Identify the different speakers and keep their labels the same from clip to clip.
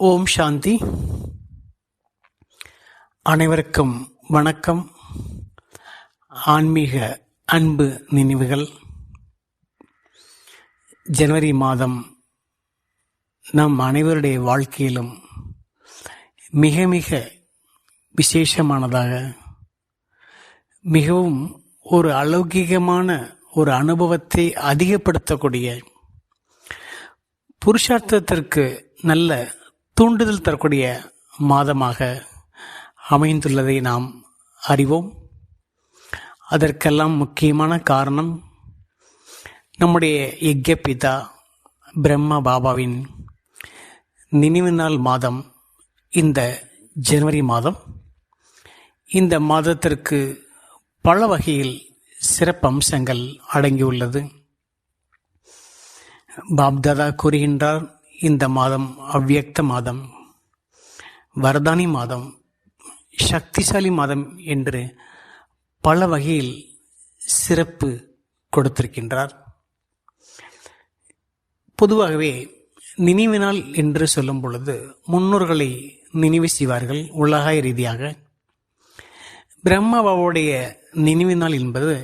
Speaker 1: ஓம் சாந்தி. அனைவருக்கும் வணக்கம். ஆன்மீக அன்பு நினைவுகள். ஜனவரி மாதம் நம் அனைவருடைய வாழ்க்கையிலும் மிக மிக விசேஷமானதாக, மிகவும் ஒரு அலௌகிகமான ஒரு அனுபவத்தை அதிகப்படுத்தக்கூடிய, புருஷார்த்தத்திற்கு நல்ல தூண்டுதல் தரக்கூடிய மாதமாக அமைந்துள்ளதை நாம் அறிவோம். அதற்கெல்லாம் முக்கியமான காரணம் நம்முடைய யக்ஞபிதா பிரம்மா பாபாவின் நினைவு நாள் மாதம் இந்த ஜனவரி மாதம். இந்த மாதத்திற்கு பல வகையில் சிறப்பு அம்சங்கள் அடங்கியுள்ளது. பாப்தாதா கூறுகின்றார், இந்த மாதம் அவ்வியக்த மாதம், வரதானி மாதம், சக்திசாலி மாதம் என்று பல வகையில் சிறப்பு கொடுத்திருக்கின்றார். பொதுவாகவே நினைவு நாள் என்று சொல்லும் பொழுது முன்னோர்களை நினைவு செய்வார்கள். உலக ரீதியாக பிரம்மாபாவுடைய நினைவு நாள் என்பது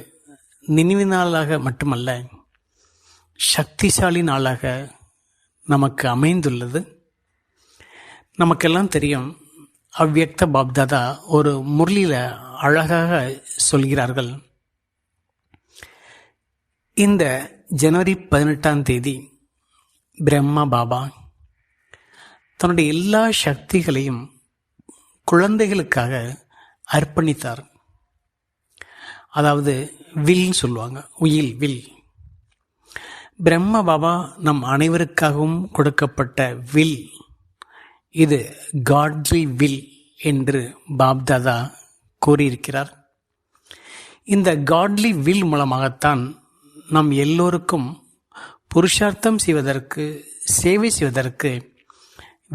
Speaker 1: நினைவு நாளாக மட்டுமல்ல, சக்திசாலி நாளாக நமக்கு அமைந்துள்ளது. நமக்கெல்லாம் தெரியும், அவ்வியக்த பாப்தாதா ஒரு முரளியில் அழகாக சொல்கிறார்கள். இந்த ஜனவரி 18ஆம் தேதி பிரம்மா பாபா தன்னுடைய எல்லா சக்திகளையும் குழந்தைகளுக்காக அர்ப்பணித்தார். அதாவது வில் சொல்லுவாங்க, வில். பிரம்மா பாபா நம் அனைவருக்காகவும் கொடுக்கப்பட்ட வில். இது காட்லி வில் என்று பாப்தாதா கூறியிருக்கிறார். இந்த காட்லி வில் மூலமாகத்தான் நம் எல்லோருக்கும் புருஷார்த்தம் செய்வதற்கு, சேவை செய்வதற்கு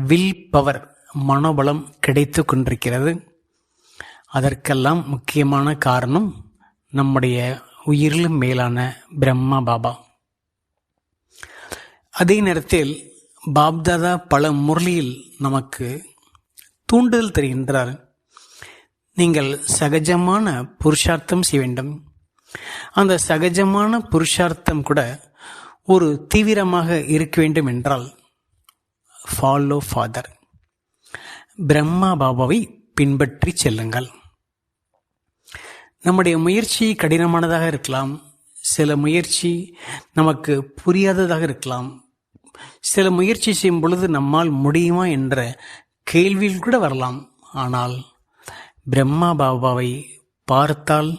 Speaker 1: வில் பவர், மனோபலம் கிடைத்து கொண்டிருக்கிறது. அதற்கெல்லாம் முக்கியமான காரணம் நம்முடைய உயிரிலும் மேலான பிரம்மா பாபா. அதே நேரத்தில் பாப்தாதா பல முரளியில் நமக்கு தூண்டுதல் தருகின்றார். நீங்கள் சகஜமான புருஷார்த்தம் செய்ய வேண்டும். அந்த சகஜமான புருஷார்த்தம் கூட ஒரு தீவிரமாக இருக்க வேண்டும் என்றால் ஃபாலோ ஃபாதர், பிரம்மா பாபாவை பின்பற்றி செல்லுங்கள். நம்முடைய முயற்சி கடினமானதாக இருக்கலாம். சில முயற்சி நமக்கு புரியாததாக இருக்கலாம். சில முயற்சி செய்யும் பொழுது நம்மால் முடியுமா என்ற கேள்வியில் கூட வரலாம். ஆனால் பிரம்மா பாபாவை பார்த்தால்,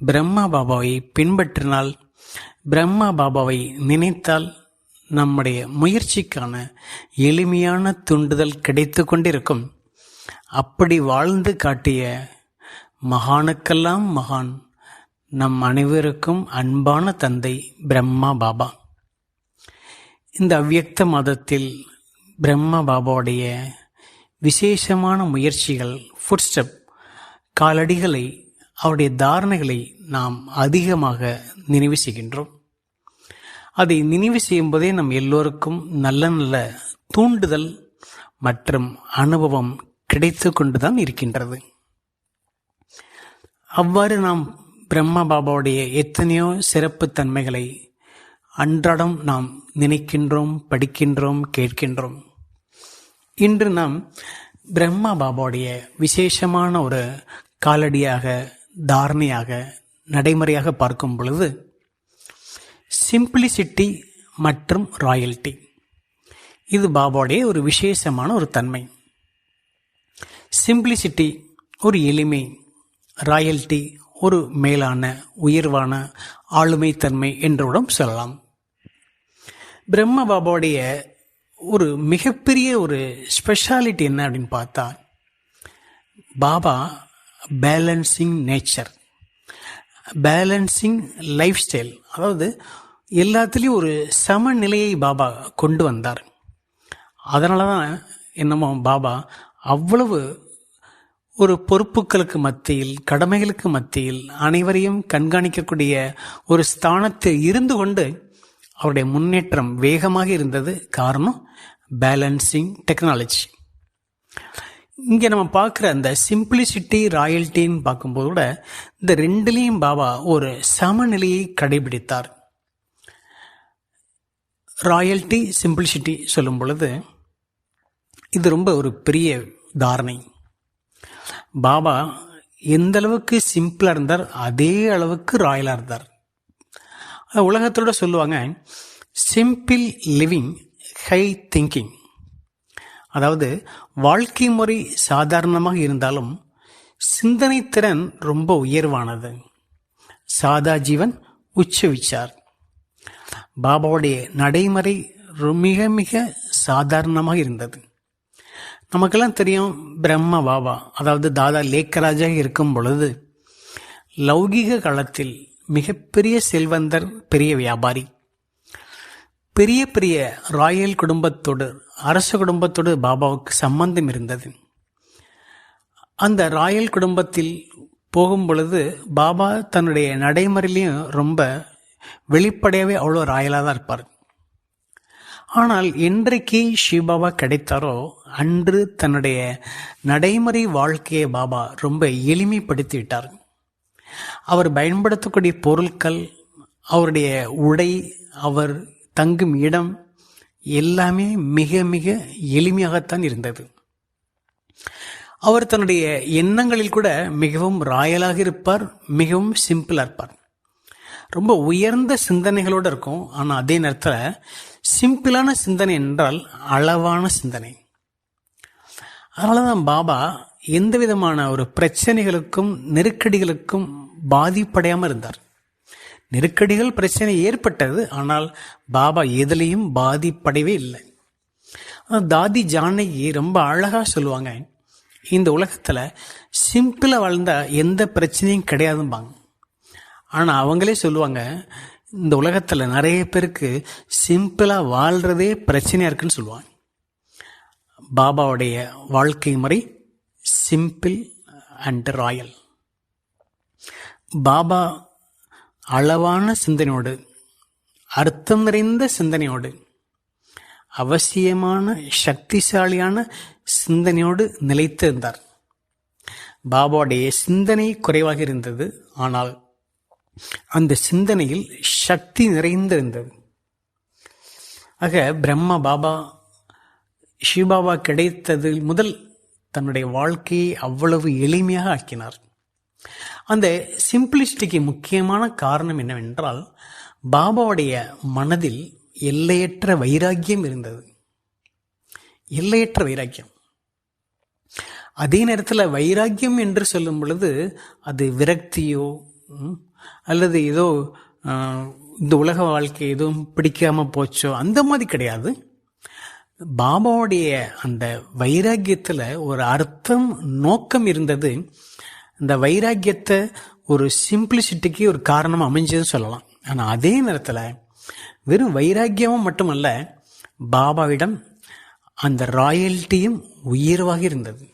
Speaker 1: பிரம்மா பாபாவை பின்பற்றினால், பிரம்மா பாபாவை நினைத்தால் நம்முடைய முயற்சிக்கான எளிமையான தூண்டுதல் கிடைத்து கொண்டிருக்கும். அப்படி வாழ்ந்து காட்டிய மகானுக்கெல்லாம் மகான், நம் அனைவருக்கும் அன்பான தந்தை பிரம்மா பாபா. இந்த அவ்வியக்த மாதத்தில் பிரம்மா பாபாவுடைய விசேஷமான முயற்சிகள், ஃபுட்ஸ்டெப், காலடிகளை, அவருடைய தாரணைகளை நாம் அதிகமாக நினைவு செய்கின்றோம். அதை நினைவு செய்யும் போதே நம் எல்லோருக்கும் நல்ல நல்ல தூண்டுதல் மற்றும் அனுபவம் கிடைத்து கொண்டுதான் இருக்கின்றது. அவ்வாறு நாம் பிரம்மா பாபாவுடைய எத்தனையோ சிறப்பு தன்மைகளை அன்றாடம் நாம் நினைக்கின்றோம், படிக்கின்றோம், கேட்கின்றோம். இன்று நாம் பிரம்மா பாபாவுடைய விசேஷமான ஒரு காலடியாக, தாரணையாக, நடைமுறையாக பார்க்கும் பொழுது சிம்பிளிசிட்டி மற்றும் ராயல்டி, இது பாபாவுடைய ஒரு விசேஷமான ஒரு தன்மை. சிம்பிளிசிட்டி ஒரு எளிமை, ராயல்டி ஒரு மேலான உயர்வான ஆளுமைத்தன்மை என்றுடன் சொல்லலாம். பிரம்மா பாபாவுடைய ஒரு மிகப்பெரிய ஒரு ஸ்பெஷாலிட்டி என்ன அப்படின்னு பார்த்தா, Baba balancing nature, balancing life style. அதாவது எல்லாத்துலேயும் ஒரு சமநிலையை பாபா கொண்டு வந்தார். அதனால தான் என்னமோ பாபா அவ்வளவு ஒரு பொறுப்புகளுக்கு மத்தியில், கடமைகளுக்கு மத்தியில் அனைவரையும் கண்காணிக்கக்கூடிய ஒரு ஸ்தானத்தில் இருந்து கொண்டு அவருடைய முன்னேற்றம் வேகமாக இருந்தது. காரணம் பேலன்சிங் டெக்னாலஜி. இங்கே நம்ம பார்க்குற அந்த சிம்பிளிசிட்டி ராயல்ட்டின்னு பார்க்கும்போது கூட இந்த ரெண்டுலேயும் பாபா ஒரு சமநிலையை கடைபிடித்தார். ராயல்ட்டி சிம்பிளிசிட்டி சொல்லும் பொழுது இது ரொம்ப ஒரு பெரிய தாரணை. பாபா எந்த அளவுக்கு சிம்பிளாக இருந்தார் அதே அளவுக்கு ராயலாக இருந்தார். உலகத்தோட சொல்லுவாங்க சிம்பிள் லிவிங் ஹை திங்கிங். அதாவது வாழ்க்கை முறை சாதாரணமாக இருந்தாலும் சிந்தனை திறன் ரொம்ப உயர்வானது. சாதா ஜீவன் உச்ச விச்சார். பாபாவுடைய நடைமுறை மிக மிக சாதாரணமாக இருந்தது. நமக்கெல்லாம் தெரியும் பிரம்ம பாபா அதாவது தாதா லேக்கராஜாக இருக்கும் பொழுது லௌகிக காலத்தில் மிகப்பெரிய செல்வந்தர், பெரிய வியாபாரி, பெரிய பெரிய ராயல் குடும்பத்தோடு அரச குடும்பத்தோடு பாபாவுக்கு சம்பந்தம் இருந்தது. அந்த ராயல் குடும்பத்தில் போகும் பொழுது பாபா தன்னுடைய நடைமுறையிலையும் ரொம்ப வெளிப்படையாகவே அவ்வளோ ராயலாக தான் இருப்பார். ஆனால் என்றைக்கு சிவபாபா கிடைத்தாரோ அன்று தன்னுடைய நடைமுறை வாழ்க்கையை பாபா ரொம்ப எளிமைப்படுத்தி விட்டார். அவர் பயன்படுத்தக்கூடிய பொருட்கள், அவருடைய உடை, அவர் தங்கும் இடம் எல்லாமே மிக மிக எளிமையாகத்தான் இருந்தது. அவர் தன்னுடைய எண்ணங்களில் கூட மிகவும் ராயலாக இருப்பார், மிகவும் சிம்பிளாக இருப்பார். ரொம்ப உயர்ந்த சிந்தனைகளோடு இருக்கும். ஆனால் அதே நேரத்தில் சிம்பிளான சிந்தனை என்றால் அளவான சிந்தனை. அதனால தான் பாபா எந்த விதமான ஒரு பிரச்சனைகளுக்கும் நெருக்கடிகளுக்கும் பாதிப்படையாமல் இருந்தார். நெருக்கடிகள் பிரச்சனை ஏற்பட்டது, ஆனால் பாபா எதுலேயும் பாதிப்படையவே இல்லை. தாதி ஜானகி ரொம்ப அழகாக சொல்லுவாங்க, இந்த உலகத்தில் சிம்பிளாக வாழ்ந்தால் எந்த பிரச்சனையும் கிடையாதும்பாங்க. ஆனால் அவங்களே சொல்லுவாங்க, இந்த உலகத்தில் நிறைய பேருக்கு சிம்பிளாக வாழ்கிறதே பிரச்சனையாக இருக்குன்னு சொல்லுவாங்க. பாபாவுடைய வாழ்க்கை முறை சிம்பிள் அண்ட் ராயல். பாபா அளவான சிந்தனையோடு, அர்த்தம் நிறைந்த சிந்தனையோடு, அவசியமான சக்திசாலியான சிந்தனையோடு நிலைத்து இருந்தார். பாபாவுடைய சிந்தனை குறைவாக இருந்தது, ஆனால் அந்த சிந்தனையில் சக்தி நிறைந்திருந்தது. ஆக பிரம்ம பாபா சிவபாபா கிடைத்தது முதல் தன்னுடைய வாழ்க்கையை அவ்வளவு எளிமையாக ஆக்கினார். அந்த சிம்பிளிசிட்டிக்கு முக்கியமான காரணம் என்னவென்றால் பாபாவுடைய மனதில் எல்லையற்ற வைராக்கியம் இருந்தது. எல்லையற்ற வைராக்கியம். அதே நேரத்தில் வைராக்கியம் என்று சொல்லும் பொழுது அது விரக்தியோ அல்லது ஏதோ இந்த உலக வாழ்க்கை எதுவும் பிடிக்காம போச்சோ அந்த மாதிரி கிடையாது. பாபாவுடைய அந்த வைராக்கியத்தில் ஒரு அர்த்தம், நோக்கம் இருந்தது. இந்த வைராக்கியத்தை ஒரு சிம்பிளிசிட்டிக்கு ஒரு காரணமாக அமைஞ்சதுன்னு சொல்லலாம். ஆனால் அதே நேரத்தில் வெறும் வைராக்கியமும் மட்டுமல்ல, பாபாவிடம் அந்த ராயல்ட்டியும் உயர்வாக இருந்தது.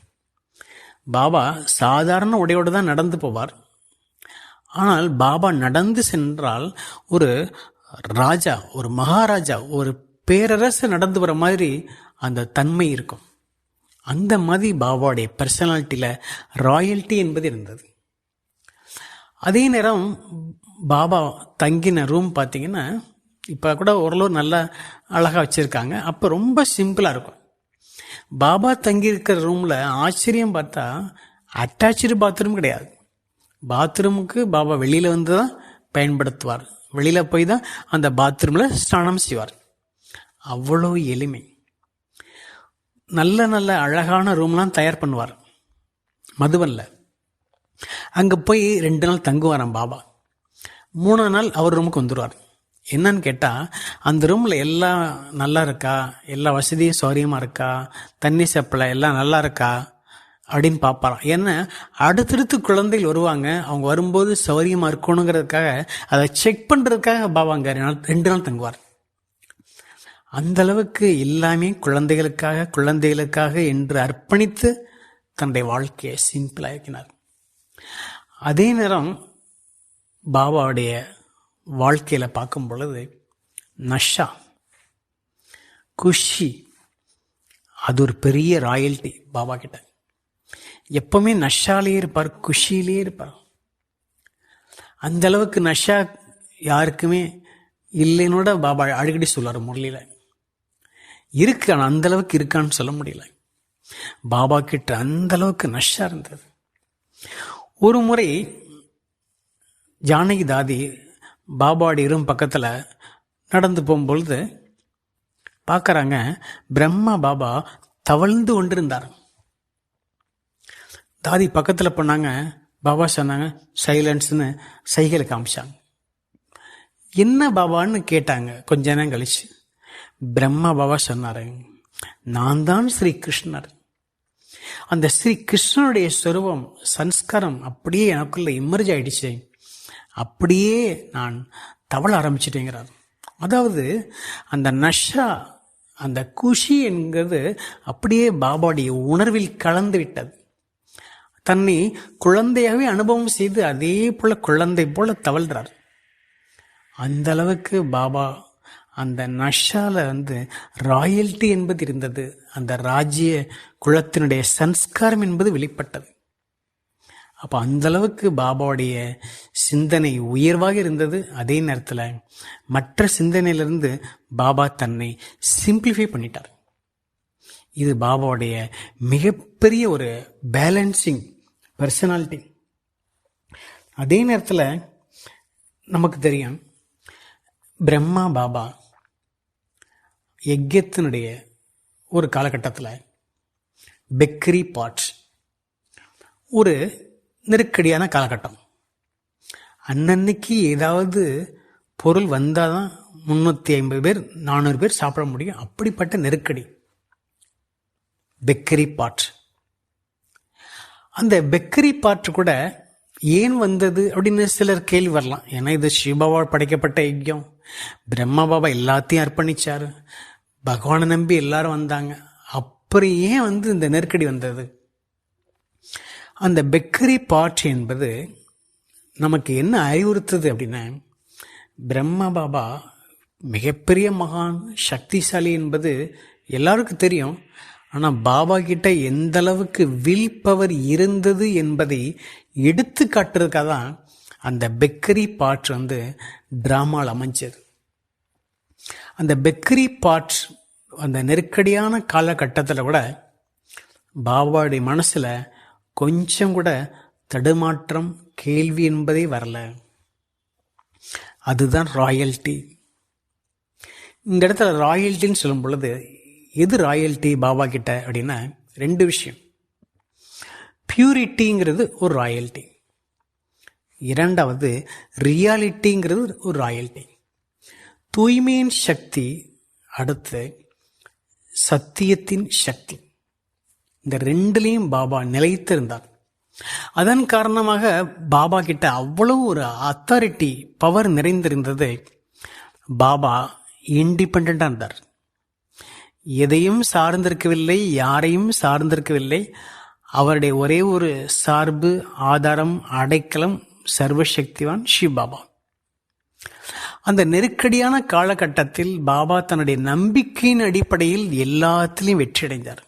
Speaker 1: பாபா சாதாரண உடையோடு தான் நடந்து போவார். ஆனால் பாபா நடந்து சென்றால் ஒரு ராஜா, ஒரு மகாராஜா, ஒரு பேரரசு நடந்து வர மாதிரி அந்த தன்மை இருக்கும். அந்த மாதிரி பாபாவுடைய பர்சனாலிட்டியில் ராயல்ட்டி என்பது இருந்தது. அதே நேரம் பாபா தங்கின ரூம் பார்த்தீங்கன்னா இப்போ கூட ஓரளவு நல்லா அழகாக வச்சுருக்காங்க. அப்போ ரொம்ப சிம்பிளாக இருக்கும். பாபா தங்கியிருக்கிற ரூமில் ஆச்சரியம் பார்த்தா அட்டாச்சு பாத்ரூம் கிடையாது. பாத்ரூமுக்கு பாபா வெளியில் வந்து தான் பயன்படுத்துவார். வெளியில் போய் தான் அந்த பாத்ரூமில் ஸ்நானம் செய்வார். அவ்வளோ எளிமை. நல்ல நல்ல அழகான ரூம்லாம் தயார் பண்ணுவார் மதுவனில். அங்கே போய் 2 நாள் தங்குவாராம் பாபா. 3ஆம் நாள் அவர் ரூமுக்கு வந்துடுவார். என்னன்னு கேட்டால் அந்த ரூமில் எல்லாம் நல்லா இருக்கா, எல்லா வசதியும் சௌரியமாக இருக்கா, தண்ணி சப்ளை எல்லாம் நல்லா இருக்கா அப்படின்னு பார்ப்பாராம். ஏன்னா அடுத்தடுத்து குழந்தைகள் வருவாங்க, அவங்க வரும்போது சௌரியமாக இருக்கணுங்கிறதுக்காக அதை செக் பண்ணுறதுக்காக பாபா அங்கே 2 நாள் தங்குவார். அந்த அளவுக்கு எல்லாமே குழந்தைகளுக்காக என்று அர்ப்பணித்து தன்னுடைய வாழ்க்கையை சிம்பிளாக்கினார். அதே நேரம் பாபாவுடைய வாழ்க்கையில் பார்க்கும் பொழுது நஷா, குஷி, அது ஒரு பெரிய ராயல்ட்டி பாபா கிட்ட. எப்பவுமே நஷாலே இருப்பார், குஷியிலே இருப்பார். அந்த அளவுக்கு நஷா யாருக்குமே இல்லைன்னோட பாபா அடிக்கடி சொல்லுவார் முரளியில். இருக்கு, ஆனால் அந்த அளவுக்கு இருக்கான்னு சொல்ல முடியல. பாபா கிட்ட அந்த அளவுக்கு நஷா இருந்தது. ஒரு முறை ஜானகி தாதி பாபாவோட இரும் பக்கத்தில் நடந்து போகும்பொழுது பார்க்குறாங்க, பிரம்மா பாபா தவழ்ந்து கொண்டிருந்தார். தாதி பக்கத்தில் பண்ணாங்க. பாபா சொன்னாங்க சைலன்ஸ்னு சைகளை காமிச்சாங்க. என்ன பாபான்னு கேட்டாங்க. கொஞ்ச நேரம் கழிச்சு பிரம்மா பாபா சொன்னார், நான் தான் ஸ்ரீ கிருஷ்ணர். அந்த ஸ்ரீ கிருஷ்ணனுடைய சொருவம் சன்ஸ்காரம் அப்படியே எனக்குள்ள இம்மர்ஜ் ஆயிடுச்சு. அப்படியே நான் தவள ஆரம்பிச்சிட்டேங்கிறார். அதாவது அந்த நஷா, அந்த குஷி என்கிறது அப்படியே பாபாவுடைய உணர்வில் கலந்து விட்டது. தன்னை குழந்தையாகவே அனுபவம் செய்து அதே போல குழந்தை போல தவழ்றார். அந்த அளவுக்கு பாபா அந்த நஷால ராயல்ட்டி என்பது இருந்தது. அந்த ராஜ்ய குலத்தினுடைய சன்ஸ்காரம் என்பது வெளிப்பட்டது. அப்போ அந்த அளவுக்கு பாபாவுடைய சிந்தனை உயர்வாக இருந்தது. அதே நேரத்தில் மற்ற சிந்தனையிலிருந்து பாபா தன்னை சிம்பிளிஃபை பண்ணிட்டார். இது பாபாவுடைய மிகப்பெரிய ஒரு பேலன்சிங் பர்சனாலிட்டி. அதே நேரத்தில் நமக்கு தெரியும், பிரம்மா பாபா யஜ்யத்தினுடைய ஒரு காலகட்டத்தில் பெக்கரி பாட் ஒரு நெருக்கடியான காலகட்டம். அன்னன்னைக்கு ஏதாவது பொருள் வந்தால் தான் 350 பேர் 400 பேர் சாப்பிட முடியும். அப்படிப்பட்ட நெருக்கடி பெக்கரி பாட். அந்த பெக்கரி பாட்டு கூட ஏன் வந்தது அப்படின்னு சிலர் கேள்வி வரலாம். ஏன்னா இது சிவபாபாவால் படைக்கப்பட்ட யஜ்யம். பிரம்மா பாபா எல்லாத்தையும் அர்ப்பணிச்சார். பகவானை நம்பி எல்லாரும் வந்தாங்க. அப்புறம் ஏன் இந்த நெருக்கடி வந்தது? அந்த பெக்கரி பாட் என்பது நமக்கு என்ன அறிவுறுத்துது அப்படின்னா, பிரம்மா பாபா மிகப்பெரிய மகான், சக்திசாலி என்பது எல்லாருக்கும் தெரியும். ஆனால் பாபா கிட்ட எந்த அளவுக்கு வில் பவர் இருந்தது என்பதை எடுத்து காட்டுறதுக்காக தான் அந்த பெக்கரி பாட் டிராமாவில் அமைஞ்சது. அந்த பெக்கரி பாட் அந்த நெருக்கடியான காலகட்டத்தில் கூட பாபாவுடைய மனசில் கொஞ்சம் கூட தடுமாற்றம், கேள்வி என்பதே வரல. அதுதான் ராயல்ட்டி. இந்த இடத்துல ராயல்ட்டின்னு சொல்லும் பொழுது எது ராயல்ட்டி பாபா கிட்ட அப்படின்னா 2 விஷயம். பியூரிட்டிங்கிறது ஒரு ராயல்ட்டி, இரண்டாவது ரியாலிட்டிங்கிறது ஒரு ராயல்ட்டி. தூய்மையின் சக்தி, அடுத்து சத்தியத்தின் சக்தி. இந்த 2லையும் பாபா நிலைத்திருந்தார். அதன் காரணமாக பாபா கிட்ட அவ்வளவு ஒரு அத்தாரிட்டி, பவர் நிறைந்திருந்தது. பாபா இண்டிபெண்டாக இருந்தார். எதையும் சார்ந்திருக்கவில்லை, யாரையும் சார்ந்திருக்கவில்லை. அவருடைய ஒரே ஒரு சார்பு, ஆதாரம், அடைக்கலம் சர்வசக்திவான் சிவ பாபா. அந்த நெருக்கடியான காலகட்டத்தில் பாபா தன்னுடைய நம்பிக்கையின் அடிப்படையில் எல்லாத்திலையும் வெற்றி அடைந்தார்.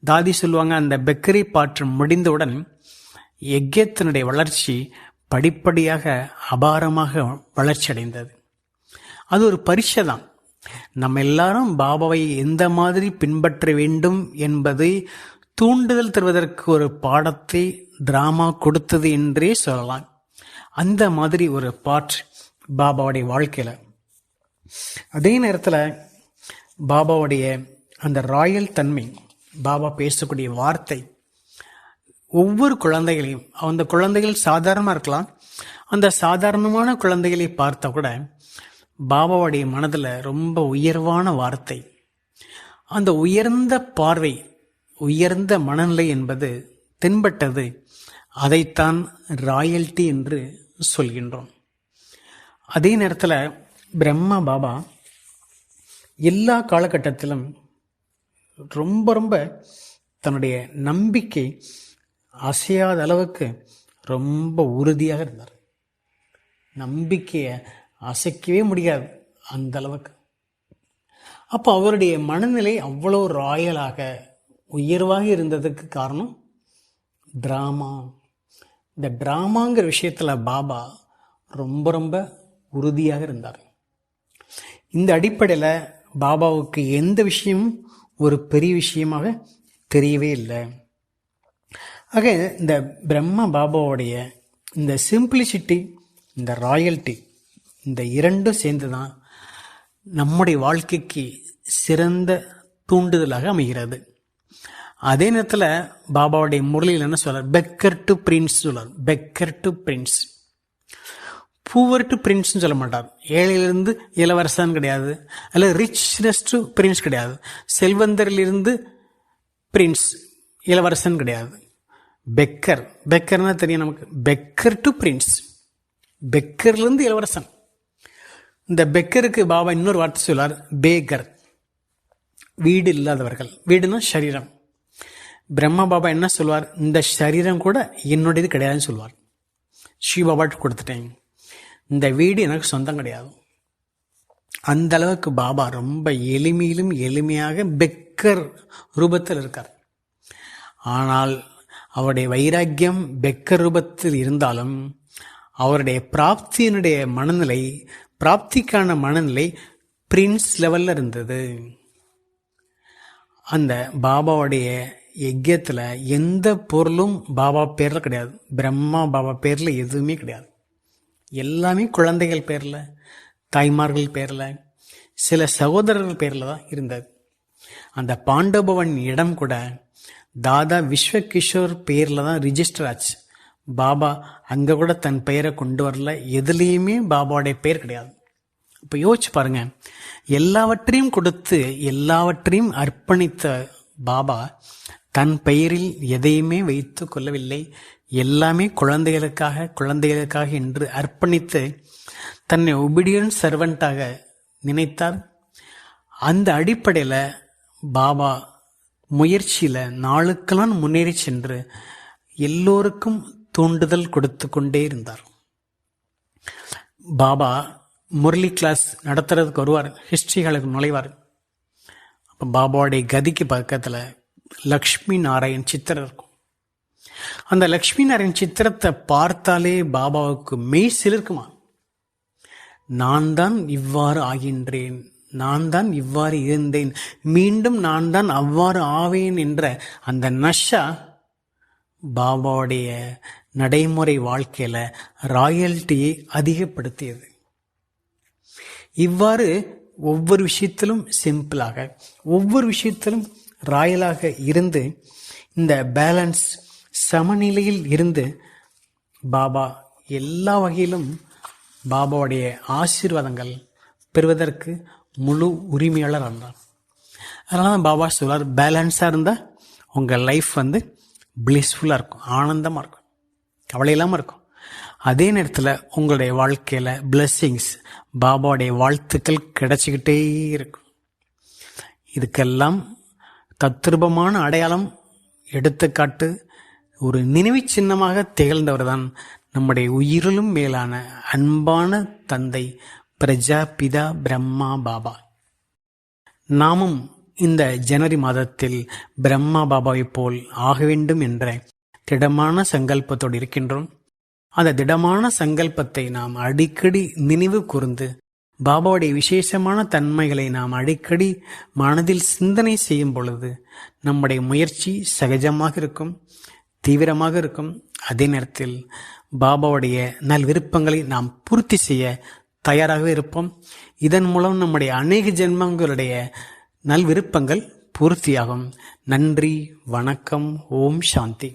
Speaker 1: தாதி சொல்லுவாங்க, அந்த பெக்கரி பாற்று முடிந்தவுடன் யஜ்யத்தினுடைய வளர்ச்சி படிப்படியாக அபாரமாக வளர்ச்சி அடைந்தது. அது ஒரு பரீட்சை தான். நம்ம எல்லாரும் பாபாவை எந்த மாதிரி பின்பற்ற வேண்டும் என்பதை தூண்டுதல் தருவதற்கு ஒரு பாடத்தை டிராமா கொடுத்தது என்றே சொல்லலாம். அந்த மாதிரி ஒரு பாட் பாபாவுடைய வாழ்க்கையில். அதே நேரத்தில் பாபாவுடைய அந்த ராயல் தன்மை, பாபா பேசக்கூடிய வார்த்தை ஒவ்வொரு குழந்தைகளையும், அந்த குழந்தைகள் சாதாரணமாக இருக்கலாம், அந்த சாதாரணமான குழந்தைகளை பார்த்தா கூட பாபாவுடைய மனதில் ரொம்ப உயர்வான வார்த்தை, அந்த உயர்ந்த பார்வை, உயர்ந்த மனநிலை என்பது தென்பட்டது. அதைத்தான் ராயல்ட்டி என்று சொல்கின்றோம். அதே நேரத்தில் பிரம்மா பாபா எல்லா காலகட்டத்திலும் ரொம்ப ரொம்ப தன்னுடைய நம்பிக்கை அசையாத அளவுக்கு ரொம்ப உறுதியாக இருந்தார். நம்பிக்கையை அசைக்கவே முடியாது அந்த அளவுக்கு. அப்போ அவருடைய மனநிலை அவ்வளோ ராயலாக உயர்வாக இருந்ததுக்கு காரணம் ட்ராமா. இந்த ட்ராமாங்கிற விஷயத்தில் பாபா ரொம்ப ரொம்ப உறுதியாக இருந்தார். இந்த அடிப்படையில் பாபாவுக்கு எந்த விஷயமும் ஒரு பெரிய விஷயமாக தெரியவே இல்லை. ஆக இந்த பிரம்மா பாபாவுடைய இந்த சிம்பிளிசிட்டி, இந்த ராயல்ட்டி, இந்த இரண்டும் சேர்ந்து தான் நம்முடைய வாழ்க்கைக்கு சிறந்த தூண்டுதலாக அமைகிறது. அதே நேரத்தில் பாபாவுடைய முரளியில் என்ன சொல்றார்? பெக்கர் டு பிரின்ஸ் சொல்றார். Beggar to prince, poor to பிரின்ஸ்னு சொல்ல மாட்டார். ஏழையிலிருந்து இளவரசன் கிடையாது, அல்ல ரிச்னஸ் டு பிரின்ஸ் கிடையாது, செல்வந்தரிலிருந்து பிரின்ஸ் இளவரசன் கிடையாது. பெக்கர், பெக்கர்னா தெரியும் நமக்கு, பெக்கர் டு பிரின்ஸ், பெக்கர்லேருந்து இளவரசன். இந்த பெக்கருக்கு பாபா இன்னொரு வார்த்தை சொல்றார், பேகர், வீடு இல்லாதவர்கள். வீடுனா சரீரம். பிரம்மா பாபா என்ன சொல்வார்? இந்த சரீரம் கூட என்னுடையது கிடையாதுன்னு சொல்வார். ஸ்ரீபாபாட்டு கொடுத்துட்டேன், இந்த வீடு எனக்கு சொந்தம் கிடையாது. அந்த அளவுக்கு பாபா ரொம்ப எளிமையிலும் எளிமையாக பெக்கர் ரூபத்தில் இருக்கார். ஆனால் அவருடைய வைராக்கியம் பெக்கர் ரூபத்தில் இருந்தாலும் அவருடைய பிராப்தியினுடைய மனநிலை, பிராப்திக்கான மனநிலை பிரின்ஸ் லெவலில் இருந்தது. அந்த பாபாவுடைய யஜ்யத்தில் எந்த பொருளும் பாபா பேரில் கிடையாது. பிரம்மா பாபா பேரில் எதுவுமே கிடையாது. எல்லாமே குழந்தைகள் பேரில், தாய்மார்கள் பேரில், சில சகோதரர்கள் பேரில் தான் இருந்தது. அந்த பாண்டபவன் இடம் கூட தாதா விஸ்வகிஷோர் பேரில் தான் ரிஜிஸ்டர் ஆச்சு. பாபா அங்கே கூட தன் பெயரை கொண்டு வரல. எதுலேயுமே பாபாவுடைய பெயர் கிடையாது. இப்போ யோசிச்சு பாருங்க, எல்லாவற்றையும் கொடுத்து எல்லாவற்றையும் அர்ப்பணித்த பாபா தன் பெயரில் எதையுமே வைத்து கொள்ளவில்லை. எல்லாமே குழந்தைகளுக்காக என்று அர்ப்பணித்து தன்னை ஒபீடியன்ட் சர்வெண்டாக நினைத்தார். அந்த அடிப்படையில் பாபா முயற்சியில் நாளுக்கெல்லாம் முன்னேறி சென்று எல்லோருக்கும் தூண்டுதல் கொடுத்து கொண்டே இருந்தார். பாபா முரளி கிளாஸ் நடத்துறதுக்கு வருவார், ஹிஸ்ட்ரிகளுக்கு நுழைவார். அப்போ பாபாவுடைய கதிக்கு பக்கத்தில் லக்ஷ்மி நாராயண் சித்திரம் இருக்கும். அந்த லக்ஷ்மி நாராயண் சித்திரத்தை பார்த்தாலே பாபாவுக்கு மெய் சிலிர்க்குமா. நான் தான் இவ்வாறு ஆகின்றேன், நான் தான் இவ்வாறு இருந்தேன், மீண்டும் நான் தான் அவ்வாறு ஆவேன் என்ற அந்த நஷா பாபாவுடைய நடைமுறை வாழ்க்கையில ராயல்ட்டியை அதிகப்படுத்தியது. இவ்வாறு ஒவ்வொரு விஷயத்திலும் சிம்பிளாக, ஒவ்வொரு விஷயத்திலும் ராயலாக இருந்து இந்த பேலன்ஸ் சமநிலையில் இருந்து பாபா எல்லா வகையிலும் பாபாவுடைய ஆசீர்வாதங்கள் பெறுவதற்கு முழு உரிமையாளர் இருந்தார். அதனால தான் பாபா சொல்றார், பேலன்ஸாக இருந்தால் உங்கள் லைஃப் பிளிஸ்ஃபுல்லாக இருக்கும், ஆனந்தமாக இருக்கும், கவலை இல்லாமல் இருக்கும். அதே நேரத்தில் உங்களுடைய வாழ்க்கையில் பிளெஸ்ஸிங்ஸ், பாபாவுடைய வாழ்த்துக்கள் கிடைச்சிக்கிட்டே இருக்கும். இதுக்கெல்லாம் தத்ரூபமான அடையாளம், எடுத்துக்காட்டு, ஒரு நினைவு சின்னமாக திகழ்ந்தவர் தான் நம்முடைய உயிரிலும் மேலான அன்பான தந்தை பிரஜாபிதா பிரம்மா பாபா. நாமும் இந்த ஜனவரி மாதத்தில் பிரம்மா பாபாவை போல் ஆக வேண்டும் என்ற திடமான சங்கல்பத்தோடு இருக்கின்றோம். அந்த திடமான சங்கல்பத்தை நாம் அடிக்கடி நினைவு கூர்ந்து பாபாவுடைய விசேஷமான தன்மைகளை நாம் அடிக்கடி மனதில் சிந்தனை செய்யும் பொழுது நம்முடைய முயற்சி சகஜமாக இருக்கும், தீவிரமாக இருக்கும். அதே நேரத்தில் பாபாவுடைய நல் விருப்பங்களை நாம் பூர்த்தி செய்ய தயாராக இருப்போம். இதன் மூலம் நம்முடைய அநேக ஜென்மங்களுடைய நல் விருப்பங்கள் பூர்த்தியாகும். நன்றி, வணக்கம், ஓம் சாந்தி.